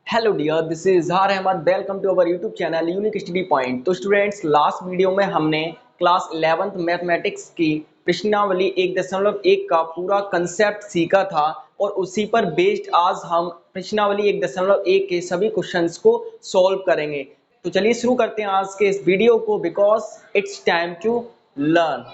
Hello dear, this is Izhar Ahmed. Welcome to our YouTube channel unique study point. तो students, last video में हमने class 11th mathematics की प्रश्नावली 1.1 का पूरा कंसेप्ट सीखा था और उसी पर बेस्ड आज हम प्रश्नावली 1.1 के सभी क्वेश्चंस को सॉल्व करेंगे। तो चलिए शुरू करते हैं आज के इस वीडियो को, because it's time to learn.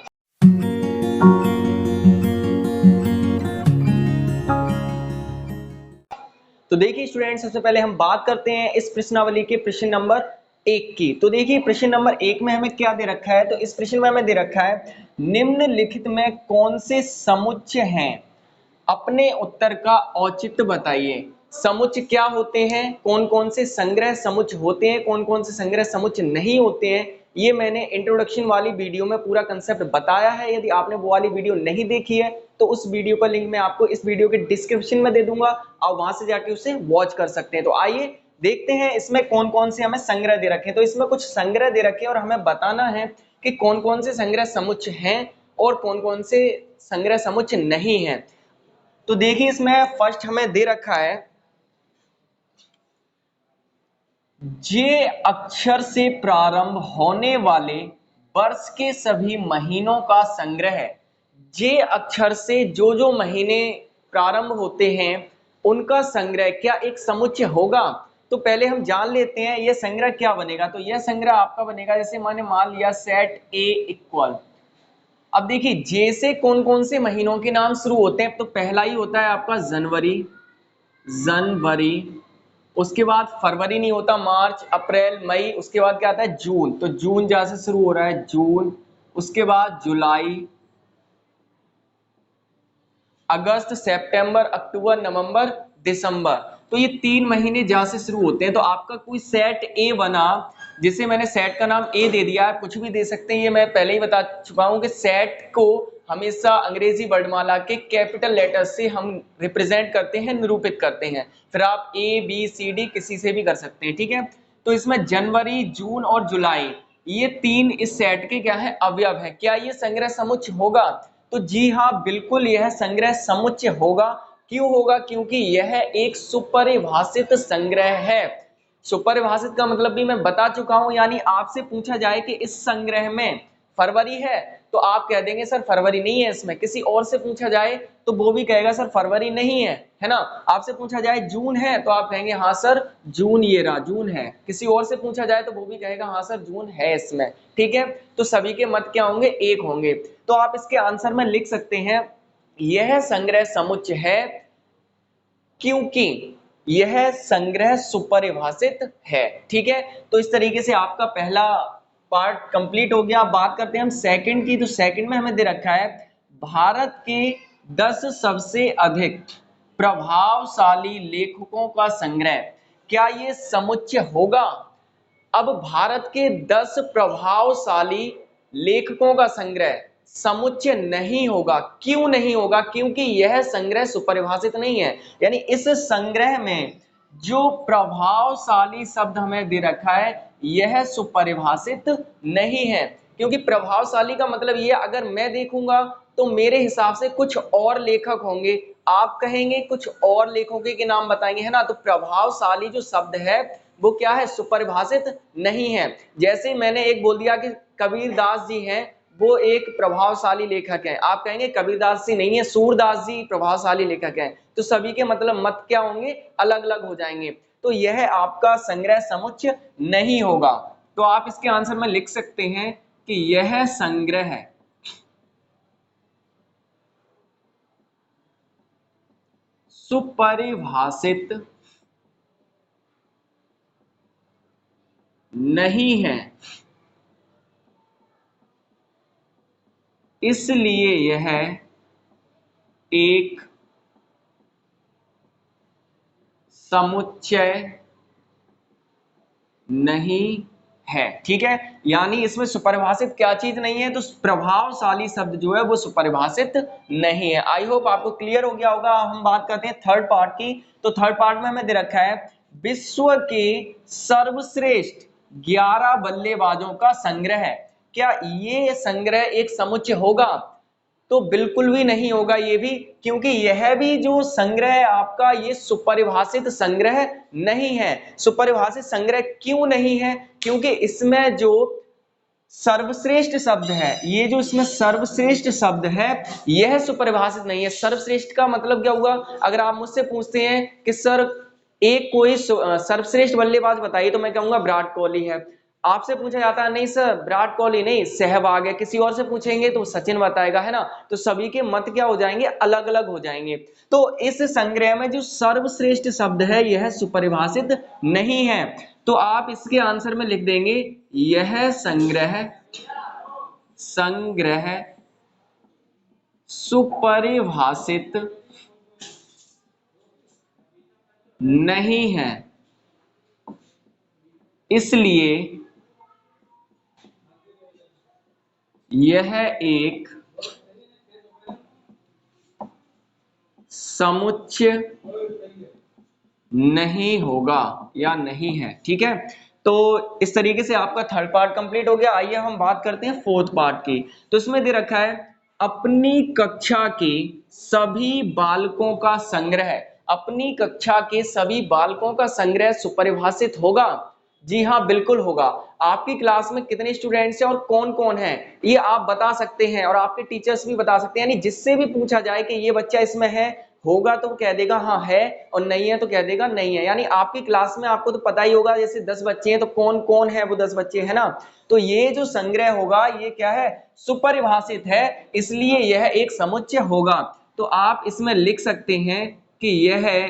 तो देखिए स्टूडेंट, सबसे पहले हम बात करते हैं इस प्रश्नावली के प्रश्न नंबर 1 की। तो देखिए प्रश्न नंबर 1 में हमें क्या दे रखा है। तो इस प्रश्न में हमें दे रखा है, निम्नलिखित में कौन से समुच्चय हैं, अपने उत्तर का औचित्य बताइए। समुच्चय क्या होते हैं, कौन कौन से संग्रह समुच्चय होते हैं, कौन कौन से संग्रह समुच्चय नहीं होते हैं, ये मैंने इंट्रोडक्शन वाली वीडियो में पूरा कंसेप्ट बताया है। यदि आपने वो वाली वीडियो नहीं देखी है तो उस वीडियो का लिंक मैं आपको इस वीडियो के डिस्क्रिप्शन में दे दूंगा, आप वहां से जाके उसे वॉच कर सकते हैं। तो आइए देखते हैं इसमें कौन कौन से हमें संग्रह दे रखे हैं। तो इसमें कुछ संग्रह दे रखे हैं और हमें बताना है कि कौन कौन से संग्रह समुच्चय हैं और कौन कौन से संग्रह समुच्चय नहीं है। तो देखिए इसमें फर्स्ट हमें दे रखा है, जे अक्षर से प्रारंभ होने वाले वर्ष के सभी महीनों का संग्रह है। जे अक्षर से जो जो महीने प्रारंभ होते हैं उनका संग्रह क्या एक समुच्चय होगा। तो पहले हम जान लेते हैं यह संग्रह क्या बनेगा। तो यह संग्रह आपका बनेगा, जैसे मैंने मान लिया सेट ए इक्वल। अब देखिए जे से कौन कौन से महीनों के नाम शुरू होते हैं। तो पहला ही होता है आपका जनवरी, जनवरी। उसके बाद फरवरी नहीं होता, मार्च, अप्रैल, मई। उसके बाद क्या आता है, जून। तो जून जहां से शुरू हो रहा है, जून। उसके बाद जुलाई, अगस्त, सितंबर, अक्टूबर, नवंबर, दिसंबर। तो ये 3 महीने जहां से शुरू होते हैं। तो आपका कोई सेट ए बना, जिसे मैंने सेट का नाम ए दे दिया। आप कुछ भी दे सकते हैं, ये मैं पहले ही बता चुका हूं कि सेट को हमेशा अंग्रेजी वर्णमाला के कैपिटल लेटर से हम रिप्रेजेंट करते हैं, निरूपित करते हैं। फिर आप ए बी सी डी किसी से भी कर सकते हैं, ठीक है। तो इसमें जनवरी, जून और जुलाई, ये 3 इस सेट के क्या है, अवयव है। क्या ये संग्रह समुच्चय होगा? तो जी हाँ, बिल्कुल यह संग्रह समुच्चय होगा। क्यों होगा? क्योंकि यह एक सुपरिभाषित संग्रह है। सुपरिभाषित का मतलब भी मैं बता चुका हूं। यानी आपसे पूछा जाए कि इस संग्रह में फरवरी है, तो आप कह देंगे सर फरवरी नहीं है इसमें। किसी और से पूछा जाए तो वो भी कहेगा सर फरवरी नहीं है ना। आपसे पूछा जाए जून है, तो आप कहेंगे हाँ सर जून, ये रहा जून है। किसी और से पूछा जाए तो वो भी कहेगा हाँ सर जून है इसमें, ठीक है। तो सभी के मत क्या होंगे, एक होंगे। तो आप इसके आंसर में लिख सकते हैं, यह संग्रह समुच्चय है क्योंकि यह संग्रह सुपरिभाषित है, ठीक है। तो इस तरीके से आपका पहला पार्ट कंप्लीट हो गया। अब बात करते हैं हम सेकंड की। तो सेकंड में हमें दे रखा है, भारत के 10 सबसे अधिक प्रभावशाली लेखकों का संग्रह, क्या ये समुच्चय होगा? अब भारत के 10 प्रभावशाली लेखकों का संग्रह समुच्चय नहीं होगा। क्यों नहीं होगा? क्योंकि यह संग्रह सुपरिभाषित नहीं है। यानी इस संग्रह में जो प्रभावशाली शब्द हमें दे रखा है यह सुपरिभाषित नहीं है। क्योंकि प्रभावशाली का मतलब यह, अगर मैं देखूंगा तो मेरे हिसाब से कुछ और लेखक होंगे, आप कहेंगे कुछ और लेखकों के नाम बताएंगे, है ना। तो प्रभावशाली जो शब्द है वो क्या है, सुपरिभाषित नहीं है। जैसे मैंने एक बोल दिया कि कबीरदास जी हैं, वो एक प्रभावशाली लेखक है, आप कहेंगे कबीरदास जी नहीं है, सूरदास जी प्रभावशाली लेखक हैं। तो सभी के मतलब मत क्या होंगे, अलग अलग हो जाएंगे। तो यह आपका संग्रह समुच्चय नहीं होगा। तो आप इसके आंसर में लिख सकते हैं कि यह संग्रह सुपरिभाषित नहीं है, इसलिए यह एक समुच्चय नहीं है, ठीक है। यानी इसमें सुपरिभाषित क्या चीज नहीं है, तो प्रभावशाली शब्द जो है वो सुपरिभाषित नहीं है। आई होप आपको क्लियर हो गया होगा। हम बात करते हैं थर्ड पार्ट की। तो थर्ड पार्ट में हमें दे रखा है, विश्व के सर्वश्रेष्ठ 11 बल्लेबाजों का संग्रह है, क्या ये संग्रह एक समुच्चय होगा? तो बिल्कुल भी नहीं होगा ये भी, क्योंकि यह भी जो संग्रह है आपका ये सुपरिभाषित संग्रह नहीं है। सुपरिभाषित संग्रह क्यों नहीं है? क्योंकि इसमें जो सर्वश्रेष्ठ शब्द है, ये जो इसमें सर्वश्रेष्ठ शब्द है यह सुपरिभाषित नहीं है। सर्वश्रेष्ठ का मतलब क्या हुआ? अगर आप मुझसे पूछते हैं कि सर एक कोई सर्वश्रेष्ठ बल्लेबाज बताइए, तो मैं कहूंगा विराट कोहली है। आपसे पूछा जाता है नहीं सर विराट कोहली नहीं सहवाग है, किसी और से पूछेंगे तो सचिन बताएगा, है ना। तो सभी के मत क्या हो जाएंगे? अलग अलग हो जाएंगे। तो इस संग्रह में जो सर्वश्रेष्ठ शब्द है यह सुपरिभाषित नहीं है। तो आप इसके आंसर में लिख देंगे यह संग्रह सुपरिभाषित नहीं है, इसलिए यह एक समुच्चय नहीं होगा या नहीं है। ठीक है, तो इस तरीके से आपका थर्ड पार्ट कंप्लीट हो गया। आइए हम बात करते हैं फोर्थ पार्ट की। तो इसमें दे रखा है अपनी कक्षा के सभी बालकों का संग्रह। अपनी कक्षा के सभी बालकों का संग्रह सुपरिभाषित होगा। जी हाँ बिल्कुल होगा। आपकी क्लास में कितने स्टूडेंट्स हैं और कौन कौन है ये आप बता सकते हैं, और आपके टीचर्स भी बता सकते हैं। यानी जिससे भी पूछा जाए कि ये बच्चा इसमें है, होगा तो कह देगा हाँ है, और नहीं है तो कह देगा नहीं है। यानी आपकी क्लास में आपको तो पता ही होगा, जैसे 10 बच्चे हैं तो कौन कौन है वो 10 बच्चे, है ना। तो ये जो संग्रह होगा ये क्या है? सुपरिभाषित है, इसलिए यह एक समुच्चय होगा। तो आप इसमें लिख सकते हैं कि यह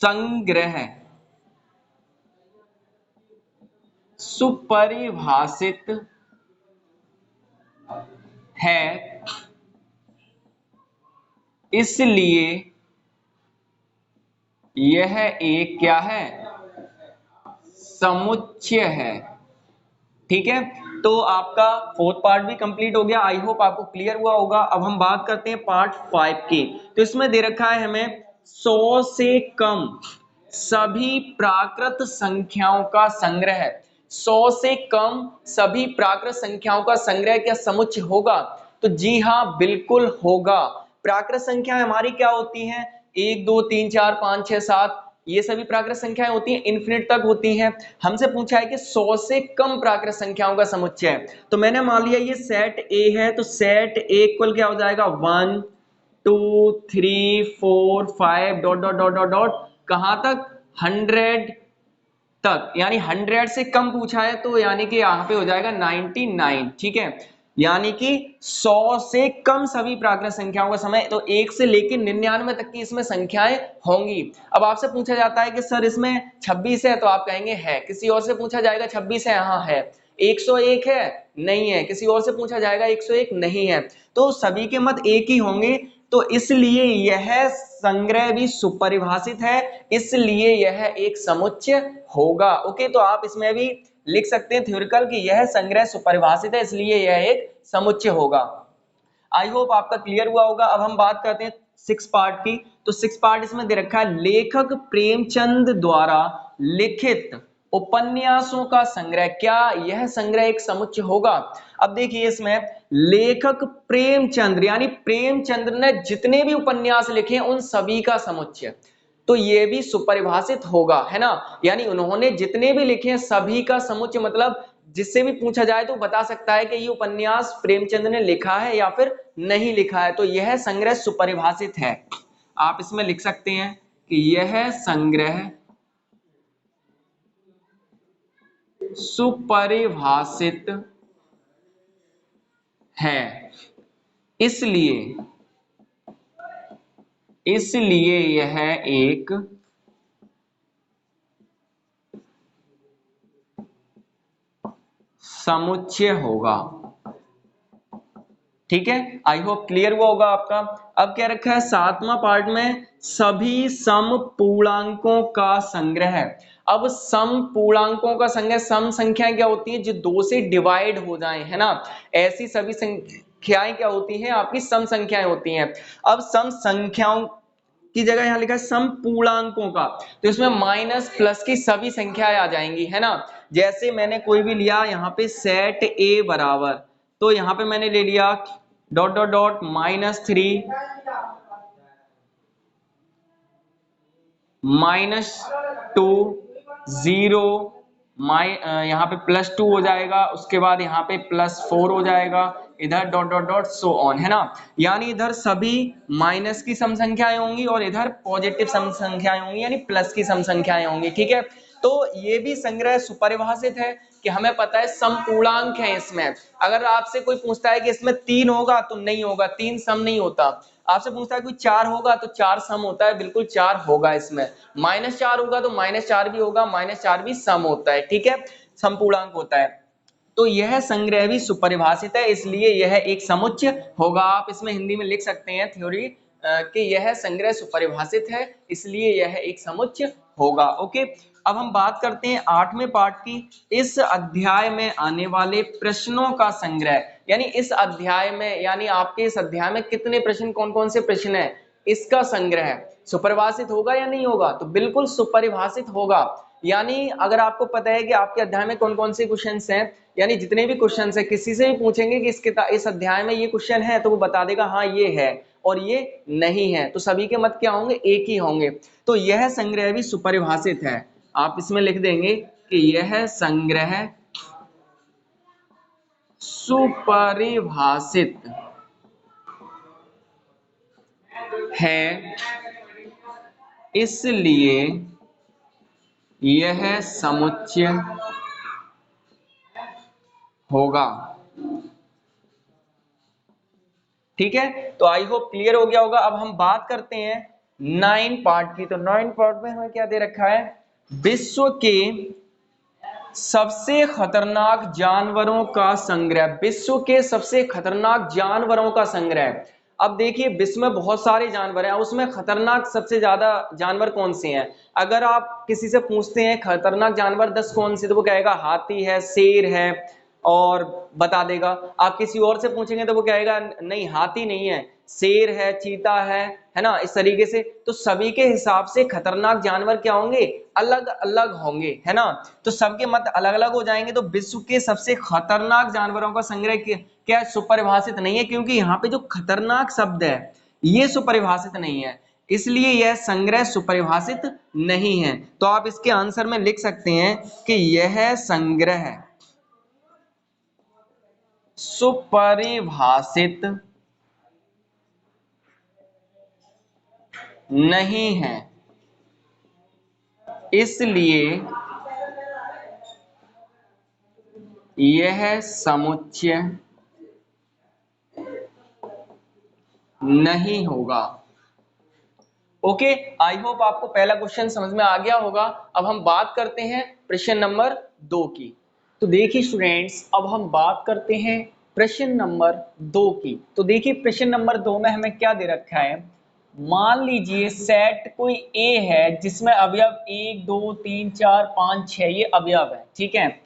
संग्रह सुपरिभाषित है, इसलिए यह एक क्या है? समुच्चय है। ठीक है, तो आपका फोर्थ पार्ट भी कंप्लीट हो गया। आई होप आपको क्लियर हुआ होगा। अब हम बात करते हैं पार्ट 5 की। तो इसमें दे रखा है हमें 100 से कम सभी प्राकृत संख्याओं का संग्रह। 100 से कम सभी प्राकृत संख्याओं का संग्रह क्या समुच्चय होगा? तो जी हाँ बिल्कुल होगा। प्राकृत संख्याएं हमारी क्या होती हैं? 1 2 3 4 5 6 7, ये सभी प्राकृत संख्याएं होती हैं, इन्फिनिट तक होती हैं। हमसे पूछा है कि 100 से कम प्राकृत संख्याओं का समुच्चय है। तो मैंने मान लिया ये सेट ए है, तो सेट ए इक्वल क्या हो जाएगा? 1 2 3 4 5 dot dot dot dot dot कहां तक? 100 तक। यानी 100 से कम पूछा है तो यानी कि यहाँ पे हो जाएगा 99। ठीक है, यानी कि 100 से कम सभी प्राकृत संख्याओं का समय, तो 1 से लेकर 99 तक की इसमें संख्याएं होंगी। अब आपसे पूछा जाता है कि सर इसमें 26 है, तो आप कहेंगे है। किसी और से पूछा जाएगा 26 है, हाँ है। 101 है, नहीं है। किसी और से पूछा जाएगा 101 नहीं है। तो सभी के मत एक ही होंगे, तो इसलिए यह संग्रह भी सुपरिभाषित है, इसलिए यह एक समुच्चय होगा। ओके, तो आप इसमें भी लिख सकते हैं थ्योरिकल कि यह संग्रह सुपरिभाषित है, इसलिए यह एक समुच्चय होगा। आई होप आपका क्लियर हुआ होगा। अब हम बात करते हैं 6 पार्ट की। तो 6 पार्ट इसमें दे रखा है लेखक प्रेमचंद द्वारा लिखित उपन्यासों का संग्रह। क्या यह संग्रह एक समुच्चय होगा? अब देखिए इसमें लेखक प्रेमचंद्र, यानी प्रेमचंद्र ने जितने भी उपन्यास लिखे हैं उन सभी का समुच्चय, तो ये भी सुपरिभाषित होगा, है ना। यानी उन्होंने जितने भी लिखे हैं सभी का समुच्चय, मतलब जिससे भी पूछा जाए तो बता सकता है कि ये उपन्यास प्रेमचंद ने लिखा है या फिर नहीं लिखा है। तो यह संग्रह सुपरिभाषित है। आप इसमें लिख सकते हैं कि यह संग्रह सुपरिभाषित है, इसलिए यह एक समुच्चय होगा। ठीक है, आई होप क्लियर हुआ होगा आपका। अब क्या रखा है 7वां पार्ट में? सभी सम पूर्णांकों का संग्रह। अब सम पूर्णांकों का संग्रह, सम संख्याएं क्या होती हैं? जो 2 से डिवाइड हो जाएं, है ना। ऐसी सभी संख्याएं क्या होती हैं? आपकी सम संख्याएं होती हैं। अब सम संख्याओं की जगह यहां लिखा है सम पूर्णांकों का, तो इसमें माइनस प्लस की सभी संख्याएं आ जाएंगी, है ना। जैसे मैंने कोई भी लिया यहाँ पे सेट ए बराबर तो यहाँ पे मैंने ले लिया डॉट डॉट डॉट -3 -2 0 यहाँ पे +2 हो जाएगा, उसके बाद यहाँ पे +4 हो जाएगा, इधर dot dot dot so on, है ना। यानी इधर सभी माइनस की सम संख्याएं होंगी और इधर पॉजिटिव सम संख्याएं होंगी, यानी प्लस की सम संख्याएं होंगी, ठीक है। तो ये भी संग्रह सुपरिभाषित है कि हमें पता है समपूर्णांक है इसमें। अगर आपसे कोई पूछता है कि इसमें 3 होगा तो नहीं होगा, 3 सम नहीं होता। आपसे पूछता है कोई 4 होगा तो 4 सम होता है, बिल्कुल 4 होगा इसमें। -4 होगा तो -4 भी होगा, -4 भी सम होता है, ठीक है, समपूर्णांक होता है। तो यह संग्रह भी सुपरिभाषित है, इसलिए यह एक समुच्चय होगा। आप इसमें हिंदी में लिख सकते हैं थ्योरी कि यह संग्रह सुपरिभाषित है, इसलिए यह एक समुच्चय होगा। ओके, अब हम बात करते हैं 8वें पार्ट की। इस अध्याय में आने वाले प्रश्नों का संग्रह, यानी इस अध्याय में, यानी आपके इस अध्याय में कितने प्रश्न, कौन कौन से प्रश्न है, इसका संग्रह सुपरिभाषित होगा या नहीं होगा, तो बिल्कुल सुपरिभाषित होगा। यानी अगर आपको पता है कि आपके अध्याय में कौन कौन से क्वेश्चंस हैं, यानी जितने भी क्वेश्चंस हैं, किसी से भी पूछेंगे कि इस अध्याय में ये क्वेश्चन है, तो वो बता देगा हाँ ये है और ये नहीं है, तो सभी के मत क्या होंगे, एक ही होंगे। तो यह संग्रह भी सुपरिभाषित है। आप इसमें लिख देंगे कि यह संग्रह सुपरिभाषित है, इसलिए यह समुच्चय होगा। ठीक है, तो आई होप क्लियर हो गया होगा। अब हम बात करते हैं 9 पार्ट की। तो 9 पार्ट में हमें क्या दे रखा है, विश्व के सबसे खतरनाक जानवरों का संग्रह। विश्व के सबसे खतरनाक जानवरों का संग्रह। अब देखिए विश्व में बहुत सारे जानवर हैं, उसमें खतरनाक सबसे ज्यादा जानवर कौन से हैं। अगर आप किसी से पूछते हैं खतरनाक जानवर 10 कौन से, तो वो कहेगा हाथी है, शेर है और बता देगा। आप किसी और से पूछेंगे तो वो कहेगा नहीं हाथी नहीं है, शेर है, चीता है ना, इस तरीके से। तो सभी के हिसाब से खतरनाक जानवर क्या होंगे, अलग अलग होंगे, है ना। तो सबके मत अलग अलग हो जाएंगे। तो विश्व के सबसे खतरनाक जानवरों का संग्रह क्या सुपरिभाषित नहीं है, क्योंकि यहाँ पे जो खतरनाक शब्द है ये सुपरिभाषित नहीं है, इसलिए यह संग्रह सुपरिभाषित नहीं है। तो आप इसके आंसर में लिख सकते हैं कि यह संग्रह सुपरिभाषित नहीं है, इसलिए यह समुच्चय नहीं होगा। ओके, आई होप आपको पहला क्वेश्चन समझ में आ गया होगा। अब हम बात करते हैं प्रश्न नंबर 2 की। तो देखिए स्टूडेंट्स, अब हम बात करते हैं प्रश्न नंबर 2 की। तो देखिए प्रश्न नंबर 2 में हमें क्या दे रखा है, मान लीजिए सेट कोई ए है जिसमें अवयव 1 2 3 4 5 6 ये अवयव है, ठीक है।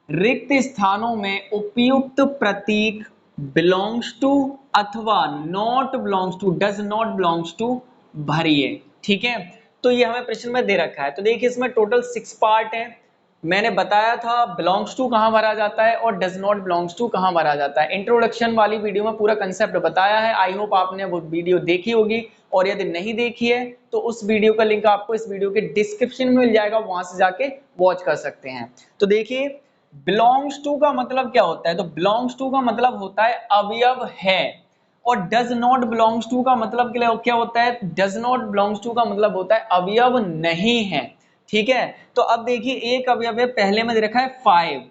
रिक्त स्थानों में उपयुक्त प्रतीक बिलोंग्स टू अथवा not belongs to, does not belongs to भरिए, ठीक है। तो ये हमें प्रश्न में दे रखा है। तो देखिए इसमें टोटल 6 पार्ट है। मैंने बताया था बिलोंग्स टू कहां भरा जाता है और डज नॉट बिलोंग्स टू कहां भरा जाता है। इंट्रोडक्शन वाली वीडियो में पूरा कंसेप्ट बताया है। आई होप आपने वो वीडियो देखी होगी, और यदि नहीं देखी है तो उस वीडियो का लिंक आपको इस वीडियो के डिस्क्रिप्शन में मिल जाएगा, वहां से जाके वॉच कर सकते हैं। तो देखिए बिलोंग्स टू का मतलब क्या होता है, तो बिलोंग्स टू का मतलब होता है अवयव है, और डज नॉट बिलोंग्स टू का मतलब क्या होता है, डज नॉट बिलोंग्स टू का मतलब होता है अवयव नहीं है, ठीक है। तो अब देखिए एक अवयव है, पहले में दे रखा है 5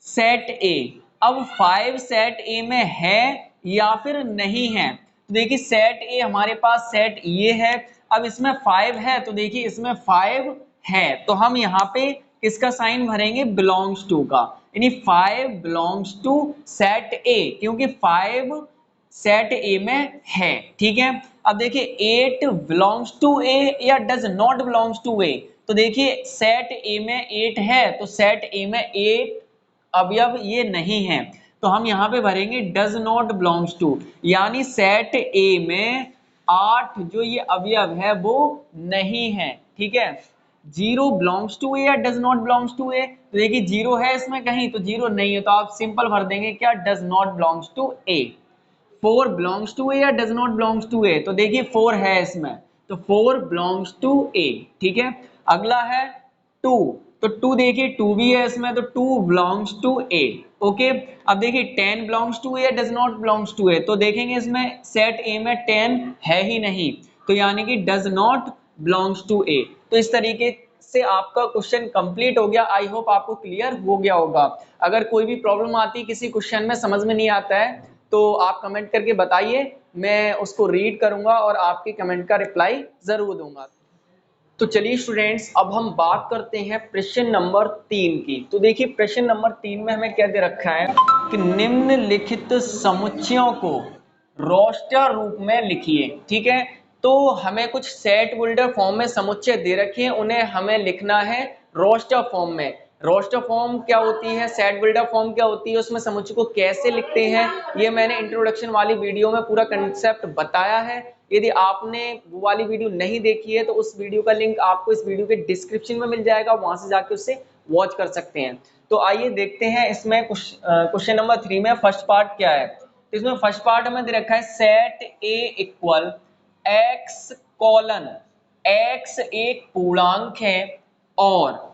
सेट ए। अब 5 सेट ए में है या फिर नहीं है, तो देखिए सेट ए हमारे पास सेट ये है। अब इसमें 5 है तो देखिए इसमें 5 है, तो हम यहाँ पे किसका साइन भरेंगे, बिलोंग्स टू का, यानी 5 बिलोंग्स टू सेट ए, क्योंकि 5 सेट ए में है, ठीक है। अब देखिए 8 बिलोंग्स टू ए या does not belongs to A, तो देखिए सेट ए में 8 है तो सेट ए में 8 अवयव ये नहीं है, तो हम यहाँ पे भरेंगे डज नॉट बिलोंग्स टू, यानी सेट ए में 8 जो ये अवयव है वो नहीं है, ठीक है। जीरो बिलोंग्स टू ए या does not belongs to A? तो देखिए जीरो है इसमें कहीं, तो जीरो नहीं है तो आप सिंपल भर देंगे क्या, does not belongs to A. 4 belongs to A या does not belongs to A? तो देखिए 4 है इसमें, तो 4 बिलोंग्स टू ए। ठीक है, अगला है 2, तो 2 देखिए 2 भी है इसमें, तो 2 बिलोंग्स टू ए। ओके, अब देखिए 10 बिलोंग्स टू ए या does not belongs to A? तो देखेंगे इसमें सेट ए में 10 है ही नहीं, तो यानी कि does not belongs to A. तो इस तरीके से आपका क्वेश्चन कंप्लीट हो गया। आई होप आपको क्लियर हो गया होगा। अगर कोई भी प्रॉब्लम आती है, किसी क्वेश्चन में समझ में नहीं आता है, तो आप कमेंट करके बताइए, मैं उसको रीड करूंगा और आपके कमेंट का रिप्लाई जरूर दूंगा। तो चलिए स्टूडेंट्स, अब हम बात करते हैं प्रश्न नंबर 3 की। तो देखिए प्रश्न नंबर 3 में हमें क्या दे रखा है कि निम्नलिखित समुच्चयों को रोस्टर रूप में लिखिए। ठीक है, तो हमें कुछ सेट बिल्डर फॉर्म में समुच्चय दे रखे हैं, उन्हें हमें लिखना है रोस्टर फॉर्म में। रोस्टर फॉर्म क्या होती है, सेट बिल्डर फॉर्म क्या होती है, उसमें समुच्चय को कैसे लिखते हैं, ये मैंने इंट्रोडक्शन वाली वीडियो में पूरा कंसेप्ट बताया है। यदि आपने वो वाली वीडियो नहीं देखी है तो उस वीडियो का लिंक आपको इस वीडियो के डिस्क्रिप्शन में मिल जाएगा, वहां से जाके उससे वॉच कर सकते हैं। तो आइए देखते हैं इसमें क्वेश्चन नंबर 3 में फर्स्ट पार्ट क्या है। तो इसमें फर्स्ट पार्ट हमें दे रखा है सेट ए इक्वल एक्स कॉलन एक्स एक पूर्णांक है और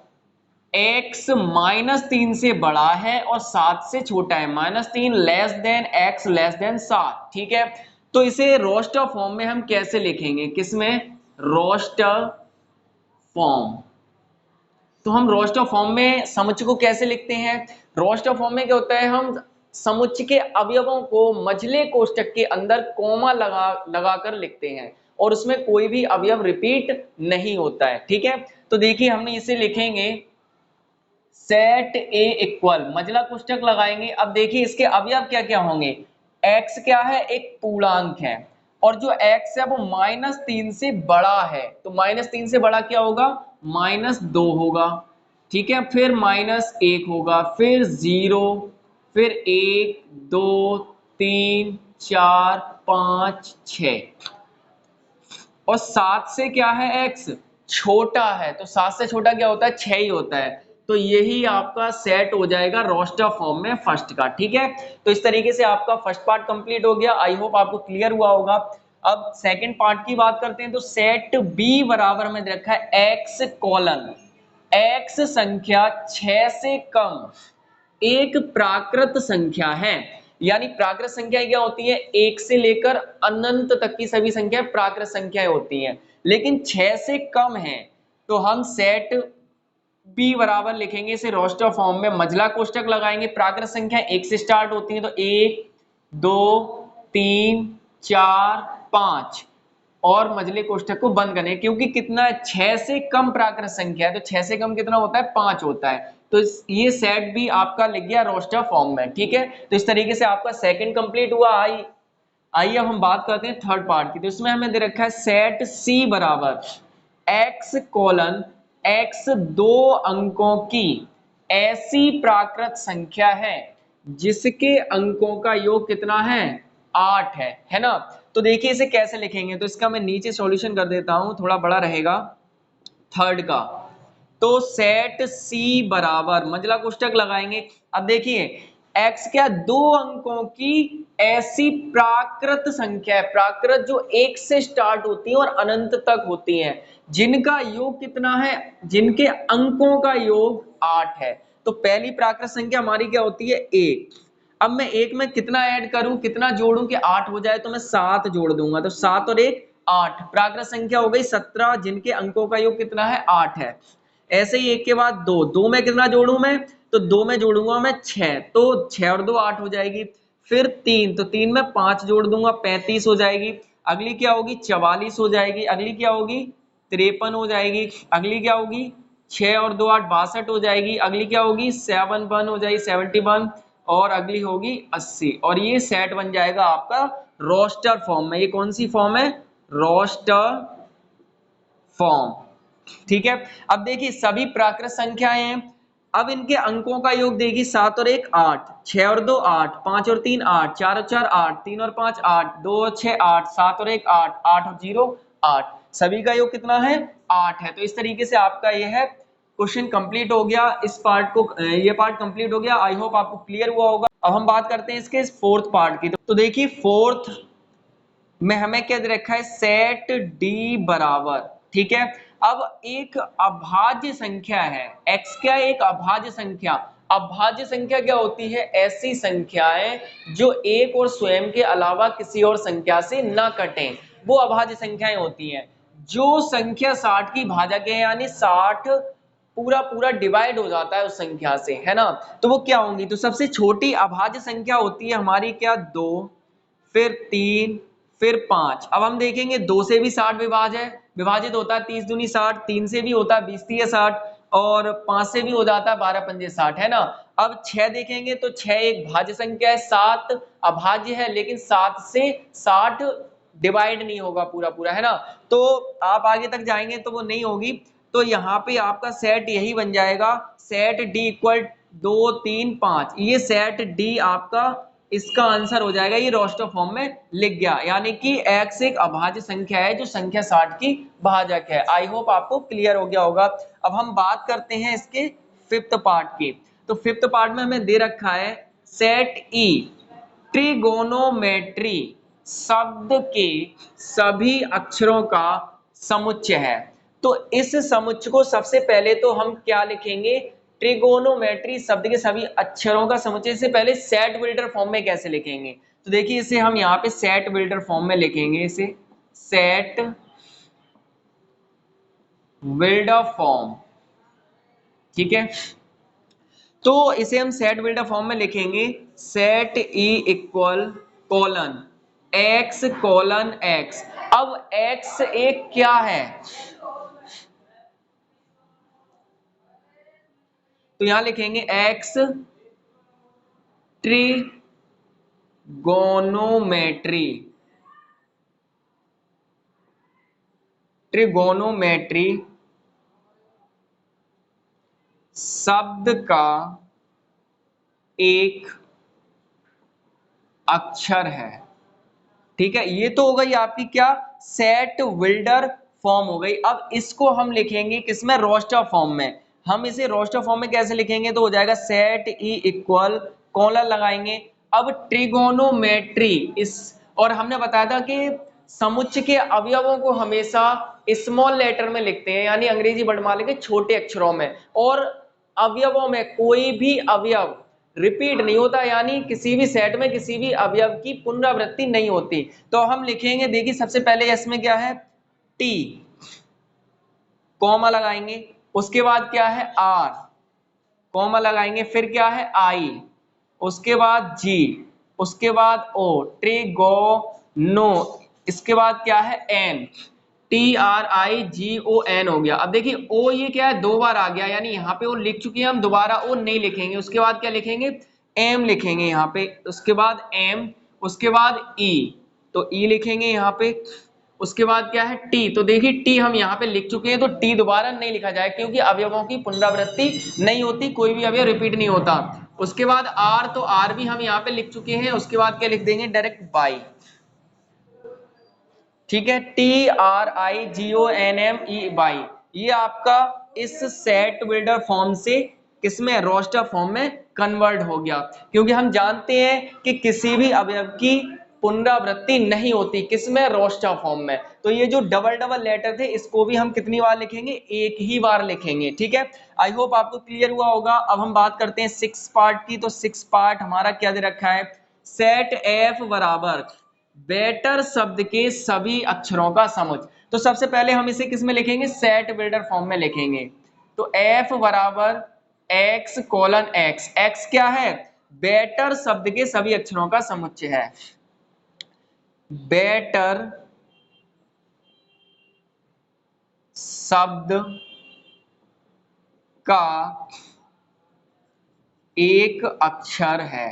x -3 से बड़ा है और 7 से छोटा है, -3 less than x less than 7। ठीक है, तो इसे रोस्टर फॉर्म में हम कैसे लिखेंगे, किसमें, रोस्टर फॉर्म। तो हम रोस्टर फॉर्म में समुच्चय को कैसे लिखते हैं, रोस्टर फॉर्म में क्या होता है, हम समुच्चय के अवयवों को मझले कोष्ठक के अंदर कोमा लगाकर लिखते हैं और उसमें कोई भी अवयव रिपीट नहीं होता है। ठीक है, तो देखिए हमने इसे लिखेंगे सेट ए इक्वल, मझला कोष्ठक लगाएंगे। अब देखिए इसके अवयव क्या क्या होंगे, x क्या है, एक पूर्णांक है और जो x है वो -3 से बड़ा है, तो -3 से बड़ा क्या होगा, -2 होगा। ठीक है, फिर -1 होगा, फिर 0, फिर 1 2 3 4 5 6 और 7 से क्या है, x छोटा है, तो 7 से छोटा क्या होता है, 6 ही होता है। तो यही आपका सेट हो जाएगा रोस्टर फॉर्म में फर्स्ट का। ठीक है, तो इस तरीके से आपका फर्स्ट पार्ट कंप्लीट हो गया। आई होप आपको क्लियर हुआ होगा। अब सेकंड पार्ट की बात करते हैं। तो सेट बी बराबर में दे रखा है एक्स कॉलन एक्स संख्या 6 से कम एक प्राकृत संख्या है। यानी प्राकृत संख्या क्या होती है, 1 से लेकर अनंत तक की सभी संख्या प्राकृत संख्याएं होती हैं, लेकिन 6 से कम है तो हम सेट बी बराबर लिखेंगे इसे रोस्टर फॉर्म में, मझला कोष्ठक लगाएंगे, प्राकृत संख्या 1 से स्टार्ट होती है, तो 1 2 3 4 5 और मझले कोष्ठक को बंद करें, क्योंकि कितना है, 6 से कम प्राकृत संख्या है, तो 6 से कम कितना होता है, 5 होता है। तो ये सेट भी आपका लिख गया रोस्टर फॉर्म में। ठीक है, तो इस तरीके से आपका सेकंड कंप्लीट हुआ। आइए अब हम बात करते हैं थर्ड पार्ट की। तो इसमें हमें दे रखा है सेट सी बराबर x कॉलन x 2 अंकों की ऐसी प्राकृत संख्या है जिसके अंकों का योग कितना है, 8 है ना। तो देखिए इसे कैसे लिखेंगे, तो इसका मैं नीचे सॉल्यूशन कर देता हूं, थोड़ा बड़ा रहेगा थर्ड का। तो सेट सी बराबर मझला कोष्ठक लगाएंगे। अब देखिए x क्या, 2 अंकों की ऐसी प्राकृत संख्या है, प्राकृत जो 1 से स्टार्ट होती है और अनंत तक होती हैं, जिनका योग कितना है, जिनके अंकों का योग 8 है। तो पहली प्राकृत संख्या हमारी क्या होती है, 1। अब मैं 1 में कितना ऐड करूं, कितना जोड़ूं कि 8 हो जाए, तो मैं 7 जोड़ दूंगा, तो 7 और 1 8, प्राकृत संख्या हो गई 17 जिनके अंकों का योग कितना है, 8 है। ऐसे ही एक के बाद 2, 2 में कितना जोड़ू मैं, तो 2 में जोड़ूंगा मैं 6, तो 6 और 2 8 हो जाएगी। फिर 3, तो 3 में 5 जोड़ दूंगा, 35 हो जाएगी। अगली क्या होगी, 44 हो जाएगी। अगली क्या होगी, 53 हो जाएगी। अगली क्या होगी, 6 और 2 8 62 हो जाएगी। अगली क्या होगी, 71 हो जाएगी, 71। और अगली होगी 80। और ये सेट बन जाएगा आपका रोस्टर फॉर्म में। ये कौन सी फॉर्म है, रोस्टर फॉर्म। ठीक है, अब देखिए सभी प्राकृत संख्याएं हैं। अब इनके अंकों का योग देखिए, 7 और 1 8, 6 और 2 8, 5 और 3 8, 4 और 4 8, 3 और 5 8, 2 और 6 8, 7 और 1 8, 8 और 0 8। सभी का योग कितना है 8 है। तो इस तरीके से आपका ये है क्वेश्चन कंप्लीट हो गया। इस पार्ट को ये पार्ट कंप्लीट हो गया। आई होप आपको क्लियर हुआ होगा। अब हम बात करते हैं इसके फोर्थ पार्ट की। तो देखिए फोर्थ में हमें क्या दे रखा है, सेट डी बराबर, ठीक है। अब एक अभाज्य संख्या है x, क्या है, एक अभाज्य संख्या। अभाज्य संख्या क्या होती है, ऐसी संख्याएं जो एक और स्वयं के अलावा किसी और संख्या से ना कटें, वो अभाज्य संख्याएं होती हैं। जो संख्या 60 की भाजक है, यानी 60 पूरा पूरा डिवाइड हो जाता है उस संख्या से, है ना, तो वो क्या होंगी। तो सबसे छोटी अभाज्य संख्या होती है हमारी क्या, 2, फिर 3, फिर 5। अब हम देखेंगे 2 से भी 60 विभाजित होता है, 30 दूनी 60, 3 से भी होता है 20 तिया 60, और 5 से भी हो जाता है 12 पंजे 60, है ना। अब 6 देखेंगे तो 6 एक भाज्य संख्या है, 7 अभाज्य है, लेकिन 7 से 60 डिवाइड नहीं होगा पूरा पूरा, है ना। तो आप आगे तक जाएंगे तो वो नहीं होगी। तो यहाँ पे आपका सेट यही बन जाएगा, सेट डी इक्वल 2, 3, 5। ये सेट डी आपका इसका आंसर हो जाएगा, ये रोस्टर फॉर्म में लिख गया, यानी कि x एक अभाज्य संख्या है जो संख्या 60 की भाजक है। आई होप आपको क्लियर हो गया होगा। अब हम बात करते हैं इसके फिफ्थ पार्ट की। तो फिफ्थ पार्ट में हमें दे रखा है सेट ई ट्रिगोनोमेट्री शब्द के सभी अक्षरों का समुच्चय है। तो इस समुच्चय को सबसे पहले तो हम क्या लिखेंगे, ट्रिगोनोमेट्री शब्द के सभी अक्षरों का समुच्चय से पहले सेट बिल्डर फॉर्म में कैसे लिखेंगे। तो देखिए इसे हम यहाँ पे सेट बिल्डर फॉर्म में लिखेंगे, इसे सेट बिल्डर फॉर्म, ठीक है। तो इसे हम सेट बिल्डर फॉर्म में लिखेंगे, set E equal colon x colon x. अब एक्स एक क्या है, तो यहां लिखेंगे एक्स ट्रिगोनोमेट्री, ट्रिगोनोमेट्री शब्द का एक अक्षर है, ठीक है। ये तो हो गई आपकी क्या, सेट बिल्डर फॉर्म हो गई। अब इसको हम लिखेंगे किसमें, रोस्टर फॉर्म में। हम इसे रोस्टर फॉर्म में कैसे लिखेंगे, तो हो जाएगा सेट ई इक्वल कॉलन लगाएंगे। अब ट्रिगोनोमेट्री इस, और हमने बताया था कि समुच्चय के अवयवों को हमेशा स्मॉल लेटर में लिखते हैं, यानी अंग्रेजी वर्णमाला के छोटे अक्षरों में, और अवयवों में कोई भी अवयव रिपीट नहीं होता, यानी किसी भी सेट में किसी भी अवयव की पुनरावृत्ति नहीं होती। तो हम लिखेंगे, देखिए सबसे पहले इसमें क्या है, टी कॉमा लगाएंगे, उसके बाद क्या है आर कॉमा लगाएंगे, फिर क्या है आई, उसके बाद जी, उसके बाद ओ, ट्रिगोनो, इसके बाद क्या है एन, TRIGON हो गया। अब देखिए ओ ये क्या है, 2 बार आ गया, यानी यहाँ पे ओ लिख चुके हैं, हम दोबारा ओ नहीं लिखेंगे। उसके बाद क्या लिखेंगे, एम लिखेंगे यहाँ पे, उसके बाद एम, उसके बाद ई, तो ई लिखेंगे यहाँ पे, उसके बाद क्या है टी। तो देखिए टी हम यहाँ पे लिख चुके हैं, तो टी दोबारा नहीं लिखा जाए, क्योंकि अवयवों की पुनरावृत्ति नहीं होती, कोई भी अवयव रिपीट नहीं होता। उसके बाद आर, तो आर भी हम यहाँ पे लिख चुके हैं। उसके बाद क्या लिख देंगे, डायरेक्ट बाई, ठीक है, TRIGONME बाई। ये आपका इस सेट बिल्डर फॉर्म से किसमें, रोस्टर फॉर्म में कन्वर्ट हो गया, क्योंकि हम जानते हैं कि किसी भी अवयव की पुनरावृत्ति नहीं होती किसमें, रोस्टर फॉर्म में। तो ये जो डबल डबल लेटर थे इसको भी हम कितनी बार लिखेंगे, एक ही बार लिखेंगे, ठीक है। आई होप आपको क्लियर हुआ होगा। अब हम बात करते हैं 6 पार्ट की। तो 6 पार्ट हमारा क्या दे रखा है, सेट एफ बराबर बेटर शब्द के सभी अक्षरों का समुच्चय। तो सबसे पहले हम इसे किस में लिखेंगे, सेट बिल्डर फॉर्म में लिखेंगे। तो एफ बराबर एक्स कोलन एक्स, एक्स क्या है, बेटर शब्द के सभी अक्षरों का समुच्चय है, बेटर शब्द का एक अक्षर है,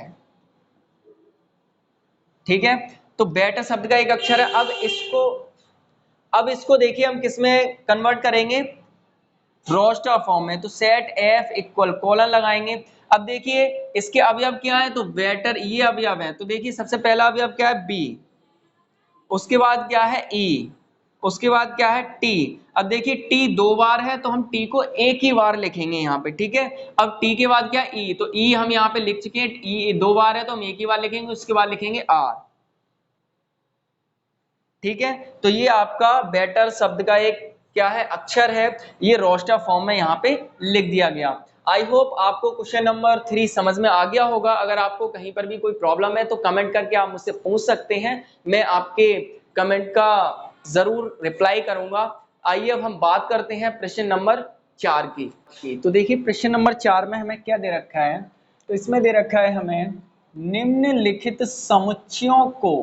ठीक है। तो बेटर शब्द का एक अक्षर है। अब इसको देखिए हम किसमें कन्वर्ट करेंगे, रोस्टर फॉर्म में। तो सेट एफ इक्वल कोलन लगाएंगे। अब देखिए इसके अवयव क्या है, तो बेटर ये अवयव है। तो देखिए सबसे पहला अवयव क्या है, बी, उसके बाद क्या है ई, उसके बाद क्या है टी। अब देखिए टी 2 बार है तो हम टी को एक ही बार लिखेंगे यहाँ पे, ठीक है। अब टी के बाद क्या ई, तो ई हम यहाँ पे लिख चुके हैं, ई 2 बार है तो हम एक ही बार लिखेंगे, उसके बाद लिखेंगे आर, ठीक है। तो ये आपका बेटर शब्द का एक क्या है अक्षर है, ये रोस्टर फॉर्म में यहाँ पे लिख दिया गया। आई होप आपको क्वेश्चन नंबर 3 समझ में आ गया होगा। अगर आपको कहीं पर भी कोई प्रॉब्लम है तो कमेंट करके आप मुझसे पूछ सकते हैं, मैं आपके कमेंट का जरूर रिप्लाई करूंगा। आइए अब हम बात करते हैं प्रश्न नंबर 4 की। तो देखिए प्रश्न नंबर 4 में हमें क्या दे रखा है, तो इसमें दे रखा है हमें निम्नलिखित समुच्चयों को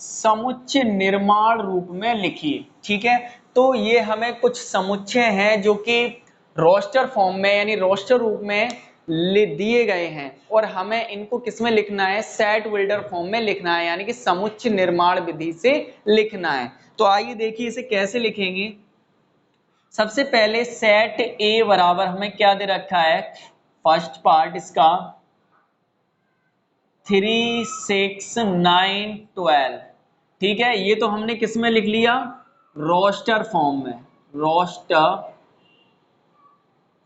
समुच्चय निर्माण रूप में लिखिए, ठीक है। तो ये हमें कुछ समुच्चय हैं जो कि रोस्टर फॉर्म में यानी रोस्टर रूप में दिए गए हैं और हमें इनको किसमें लिखना है, सेट बिल्डर फॉर्म में लिखना है, यानी कि समुच्चय निर्माण विधि से लिखना है। तो आइए देखिए इसे कैसे लिखेंगे। सबसे पहले सेट ए बराबर हमें क्या दे रखा है, फर्स्ट पार्ट इसका 3 6 9 12, ठीक है। ये तो हमने किस में लिख लिया, रोस्टर फॉर्म में, रोस्टर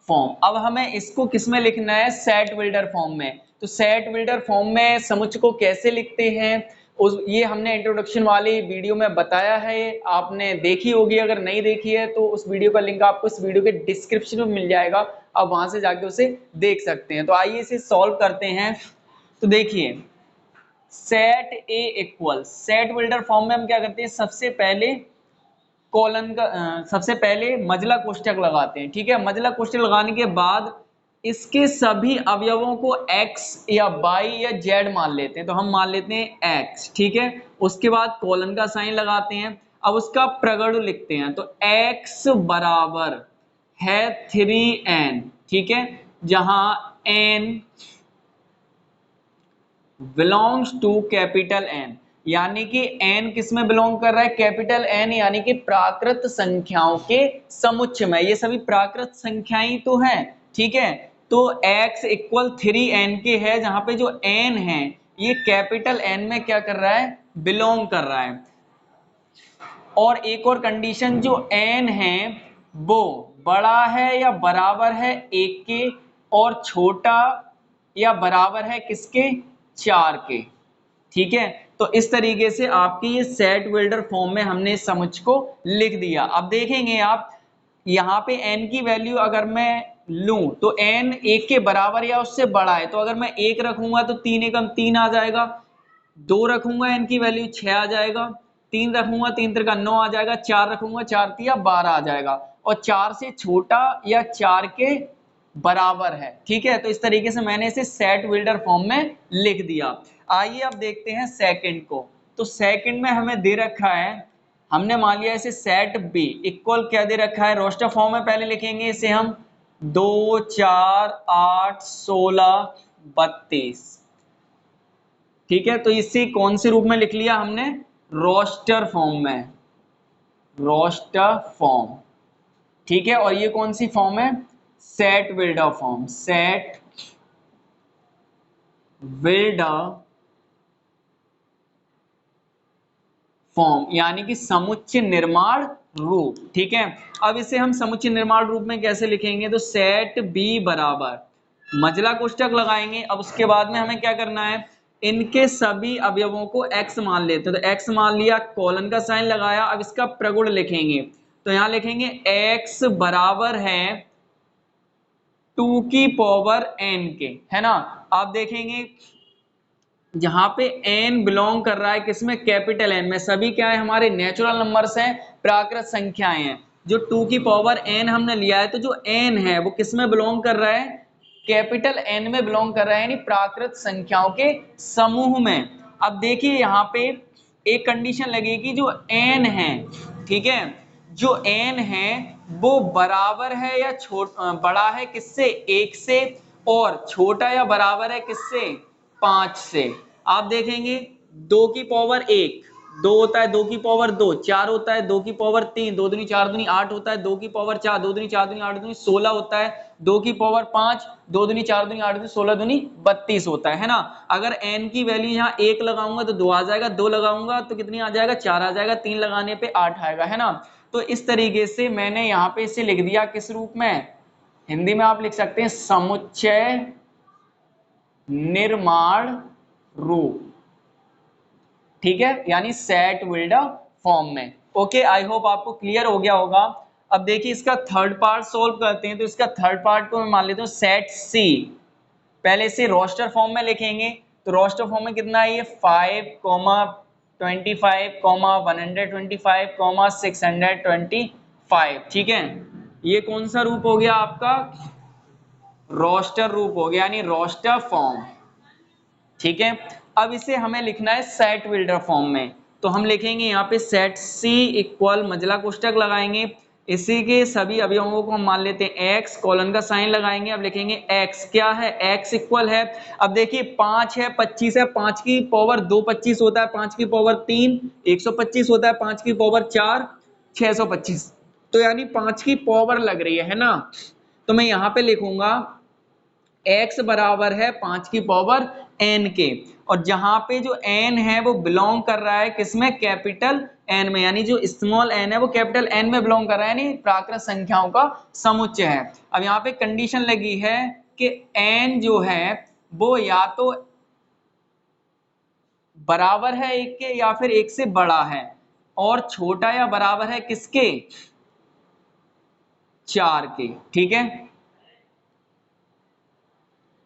फॉर्म। अब हमें इसको किस में लिखना है, सेट बिल्डर फॉर्म में। तो सेट बिल्डर फॉर्म में समुच्चय को कैसे लिखते हैं उस ये हमने इंट्रोडक्शन वाली वीडियो में बताया है, आपने देखी होगी। अगर नहीं देखी है तो उस वीडियो का लिंक आपको इस वीडियो के डिस्क्रिप्शन में मिल जाएगा, आप वहां से जाके उसे देख सकते हैं। तो आइए इसे सॉल्व करते हैं। तो देखिए सेट ए इक्वल, सेट बिल्डर फॉर्म में हम क्या करते हैं, सबसे पहले कॉलन का सबसे पहले मजला कोष्ठक लगाते हैं, ठीक है। मजला कोष्ठक लगाने के बाद इसके सभी अवयवों को x या y या z मान लेते हैं, तो हम मान लेते हैं x, ठीक है। उसके बाद कॉलन का साइन लगाते हैं, अब उसका प्रगुण लिखते हैं। तो x बराबर है 3n, ठीक है, जहां n belongs to capital N, यानी कि n किस में बिलोंग कर रहा है, कैपिटल N, यानी कि प्राकृत संख्याओं के समुच्चय में। ये सभी प्राकृत संख्याएं तो हैं, ठीक है। तो x इक्वल 3n के है, जहां पे जो n है ये कैपिटल N में क्या कर रहा है, बिलोंग कर रहा है। और एक और कंडीशन, जो n है वो बड़ा है या बराबर है 1 के और छोटा या बराबर है किसके, 4 के, ठीक है। तो इस तरीके से आपकी ये सेट बिल्डर फॉर्म में हमने इस समुच्चय को लिख दिया। अब देखेंगे आप यहाँ पे n की वैल्यू अगर मैं लूं तो n 1 के बराबर या उससे बड़ा है, तो अगर मैं 1 रखूंगा तो 3 एकम 3 आ जाएगा, 2 रखूंगा n की वैल्यू 6 आ जाएगा, 3 रखूंगा 3 त्रिका 9 आ जाएगा, 4 रखूंगा 4 तिया 12 आ जाएगा, और 4 से छोटा या 4 के बराबर है, ठीक है। तो इस तरीके से मैंने इसे सेट बिल्डर फॉर्म में लिख दिया। आइए अब देखते हैं सेकंड को। तो सेकंड में हमें दे रखा है, हमने मान लिया इसे सेट बी इक्वल क्या दे रखा है, रोस्टर फॉर्म में पहले लिखेंगे इसे हम 2 4 8 16 32, ठीक है। तो इसे कौन से रूप में लिख लिया हमने, रोस्टर फॉर्म में, रोस्टर फॉर्म, ठीक है। और ये कौन सी फॉर्म है, set builder form, set builder form, यानी कि समुच्चय निर्माण रूप, ठीक है। अब इसे हम समुच्चय निर्माण रूप में कैसे लिखेंगे, तो सेट बी बराबर मजला कोष्ठक लगाएंगे। अब उसके बाद में हमें क्या करना है, इनके सभी अवयवों को x मान लेते हैं, तो x मान लिया, कॉलन का साइन लगाया। अब इसका प्रगुण लिखेंगे, तो यहां लिखेंगे x बराबर है 2 की पावर n के, है ना। आप देखेंगे जहां पे n बिलोंग कर रहा है किसमें, कैपिटल N में, सभी क्या है हमारे नेचुरल नंबर्स हैं, प्राकृत संख्याएं हैं। जो 2 की पावर n हमने लिया है, तो जो n है वो किसमें बिलोंग कर रहा है, कैपिटल N में बिलोंग कर रहा है, यानी प्राकृत संख्याओं के समूह में। अब देखिए यहाँ पे एक कंडीशन लगेगी, जो n है, ठीक है, जो n है वो बराबर है या बड़ा है किससे, 1 से, और छोटा या बराबर है किससे, 5 से। आप देखेंगे 2 की पावर 1 2 होता है 2 की पावर 2, 4 होता है 2 की पावर 3, 2 दूनी 4 दूनी 8 होता है 2 की पावर 4, 2 दूनी 4 दूनी 8 दूनी 16 होता है 2 की पावर 5, 2 दूनी 4 दूनी 8 दूनी 16 दूनी 32 होता है ना। अगर n की वैल्यू यहाँ 1 लगाऊंगा तो 2 आ जाएगा, 2 लगाऊंगा तो कितनी आ जाएगा, 4 आ जाएगा, 3 लगाने पे 8 आएगा, है ना। तो इस तरीके से मैंने यहाँ पे इसे लिख दिया किस रूप में, हिंदी में आप लिख सकते हैं समुच्चय निर्माण रूप, ठीक है, यानी सेट विल्डर फॉर्म में। ओके, आई होप आपको क्लियर हो गया होगा। अब देखिए इसका थर्ड पार्ट सोल्व करते हैं। तो इसका थर्ड पार्ट को मैं मान लेता हूँ सेट सी। पहले से रोस्टर फॉर्म में लिखेंगे, तो रोस्टर फॉर्म में कितना है ये 5, 25, 125, 625, ठीक है। ये कौन सा रूप हो गया आपका, रोस्टर रूप हो गया, यानी रोस्टर फॉर्म, ठीक है। अब इसे हमें लिखना है सेट बिल्डर फॉर्म में। तो हम लिखेंगे यहाँ पे सेट सी इक्वल मजला कोष्टक लगाएंगे, इसी के सभी अवयवों को हम मान लेते हैं x, कॉलन का साइन लगाएंगे। अब लिखेंगे x क्या है, x इक्वल है, अब देखिए 5 है 25 है, 5 की पावर 2 25 होता है, 5 की पावर 3 125 होता है, 5 की पावर 4 625, तो यानी 5 की पावर लग रही है ना। तो मैं यहाँ पे लिखूंगा x बराबर है 5 की पावर n के, और जहां पे जो n है वो बिलोंग कर रहा है किसमें, कैपिटल n में, यानी जो स्मॉल n है वो कैपिटल n में बिलोंग कर रहा है, यानी प्राकृत संख्याओं का समुच्चय है। अब यहाँ पे कंडीशन लगी है कि n जो है वो या तो बराबर है 1 के या फिर 1 से बड़ा है, और छोटा या बराबर है किसके, 4 के, ठीक है,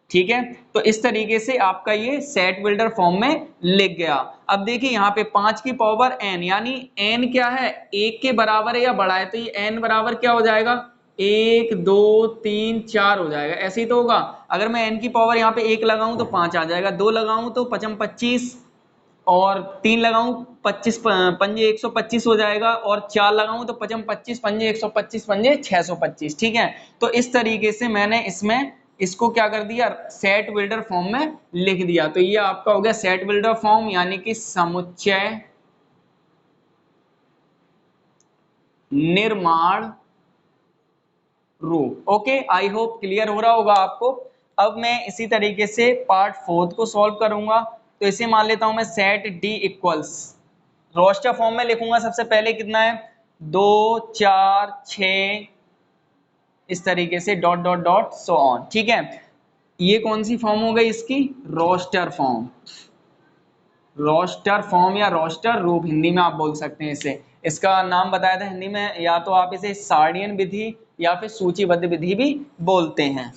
ठीक है। तो इस तरीके से आपका ये सेट बिल्डर फॉर्म में लिख गया। अब देखिए यहाँ पे 5 की पावर n, यानी n क्या है, 1 के बराबर है या बड़ा है, तो ये n बराबर क्या हो जाएगा, 1 2 3 4 हो जाएगा, ऐसे ही तो होगा। अगर मैं n की पावर यहाँ पे 1 लगाऊं तो 5 आ जाएगा, 2 लगाऊं तो 5 25, और 3 लगाऊं 25 पंजे 125 हो जाएगा, और 4 लगाऊं तो 5 25 पंजे 125 पंजे 625, ठीक है। तो इस तरीके से मैंने इसमें इसको क्या कर दिया, सेट बिल्डर फॉर्म में लिख दिया। तो ये आपका हो गया सेट बिल्डर फॉर्म, यानी कि समुच्चय निर्माण रूप। ओके, आई होप क्लियर हो रहा होगा आपको। अब मैं इसी तरीके से पार्ट 4 को सॉल्व करूंगा। तो इसे मान लेता हूं मैं set D equals, roster form में लिखूंगा सबसे पहले कितना है 2 4 6, इस तरीके से dot dot dot so on, ठीक है। ये कौन सी फॉर्म हो गई इसकी, रोस्टर फॉर्म, रोस्टर फॉर्म या रोस्टर रूप हिंदी में आप बोल सकते हैं इसे। इसका नाम बताया था हिंदी में, या तो आप इसे सार्डियन विधि या फिर सूचीबद्ध विधि भी बोलते हैं।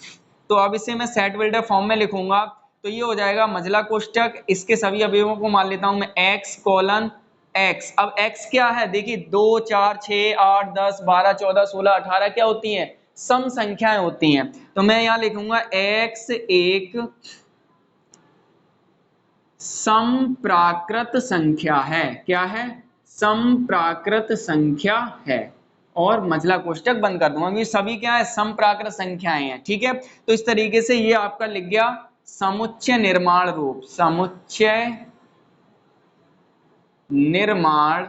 तो अब इसे मैं सेट बिल्डर फॉर्म में लिखूंगा, तो ये हो जाएगा मजला कोष्टक, इसके सभी अवयवों को मान लेता हूं मैं x कोलन x। अब x क्या है, देखिए 2 4 6 8 10 12 14 16 18 क्या होती हैं, सम संख्याएं होती हैं। तो मैं यहाँ लिखूंगा x एक समप्राकृत संख्या है, क्या है, समप्राकृत संख्या है, और मजला कोष्टक बंद कर दूंगा क्योंकि सभी क्या है, समप्राकृत संख्याएं हैं, ठीक है। तो इस तरीके से ये आपका लिख गया समुच्चय निर्माण रूप, समुच्चय निर्माण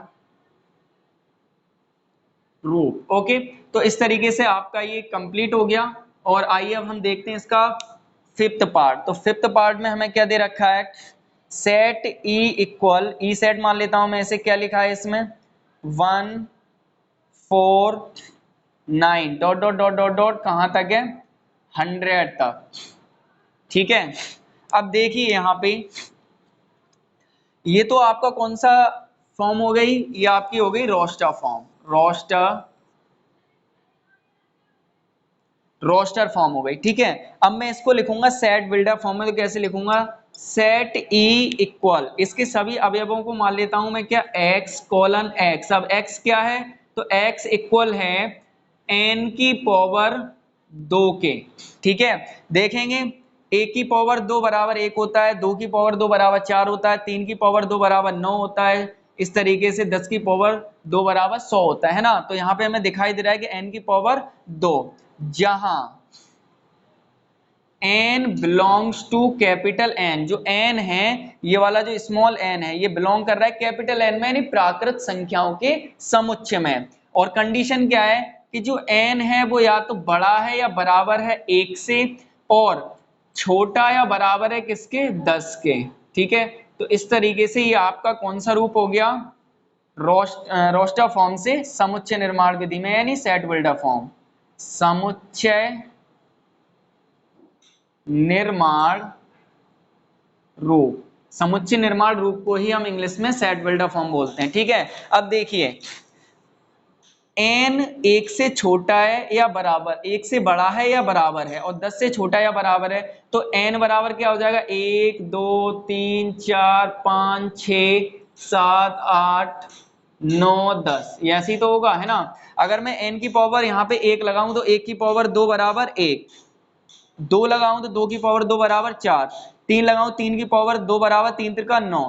रूप। ओके, तो इस तरीके से आपका ये कंप्लीट हो गया। और आइए अब हम देखते हैं इसका फिफ्थ पार्ट। तो फिफ्थ पार्ट में हमें क्या दे रखा है, सेट ई इक्वल, ई सेट मान लेता हूं मैं, इसे क्या लिखा है इसमें 1 4 9 dot dot dot dot dot, कहां तक है 100 तक, ठीक है। अब देखिए यहाँ पे ये तो आपका कौन सा फॉर्म हो गई, ये आपकी हो गई रोस्टर फॉर्म, रोस्टर फॉर्म हो गई, ठीक है। अब मैं इसको लिखूंगा सेट बिल्डर फॉर्म में, तो कैसे लिखूंगा, सेट ई इक्वल, इसके सभी अवयवों को मान लेता हूं मैं क्या, x कोलन x। अब x क्या है, तो x इक्वल है n की पावर 2 के, ठीक है। देखेंगे a की पावर 2 बराबर 1 होता है, 2 की पावर 2 बराबर 4 होता है, 3 की पावर 2 बराबर 9 होता है, इस तरीके से 10 की पावर 2 बराबर 100 होता है ना। तो यहाँ पे हमें दिखाई दे रहा है कि n की पावर 2, जहां n belongs to capital N, जो n है ये वाला जो स्मॉल n है ये बिलोंग कर रहा है कैपिटल N में, यानी प्राकृत संख्याओं के समुच्चय में। और कंडीशन क्या है कि जो n है वो या तो बड़ा है या बराबर है 1 से, और छोटा या बराबर है किसके, 10 के। ठीक है, तो इस तरीके से ये आपका कौन सा रूप हो गया, रोस्टर फॉर्म से समुच्चय निर्माण विधि में, यानी सेट बिल्डर फॉर्म, समुच्चय निर्माण रूप। समुच्चय निर्माण रूप को ही हम इंग्लिश में सेट बिल्डर फॉर्म बोलते हैं। ठीक है, अब देखिए n 1 से छोटा है या बराबर, 1 से बड़ा है या बराबर है, और 10 से छोटा या बराबर है, तो n बराबर क्या हो जाएगा, 1 2 3 4 5 6 7 8 9 10, ये ऐसे ही तो होगा, है ना। अगर मैं n की पावर यहाँ पे 1 लगाऊं तो 1 की पावर 2 बराबर 1, 2 लगाऊं तो 2 की पावर 2 बराबर 4, 3 लगाऊं 3 की पावर 2 बराबर 3 त्रिका 9,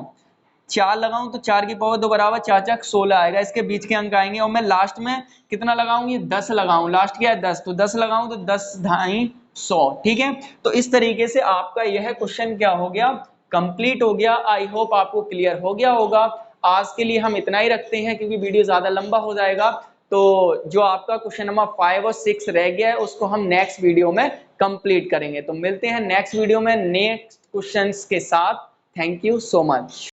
4 लगाऊं तो 4 की पावर 2 बराबर 4 4 16 आएगा, इसके बीच के अंक आएंगे। और मैं लास्ट में कितना लगाऊं, ये 10 लगाऊं, लास्ट क्या है 10, तो 10 लगाऊं तो 10 ढाई 100। ठीक है, तो इस तरीके से आपका यह क्वेश्चन क्या हो गया, कंप्लीट हो गया। आई होप आपको क्लियर हो गया होगा। आज के लिए हम इतना ही रखते हैं क्योंकि वीडियो ज्यादा लंबा हो जाएगा। तो जो आपका क्वेश्चन नंबर 5 और 6 रह गया है उसको हम नेक्स्ट वीडियो में कंप्लीट करेंगे। तो मिलते हैं नेक्स्ट वीडियो में नेक्स्ट क्वेश्चंस के साथ। Thank you so much.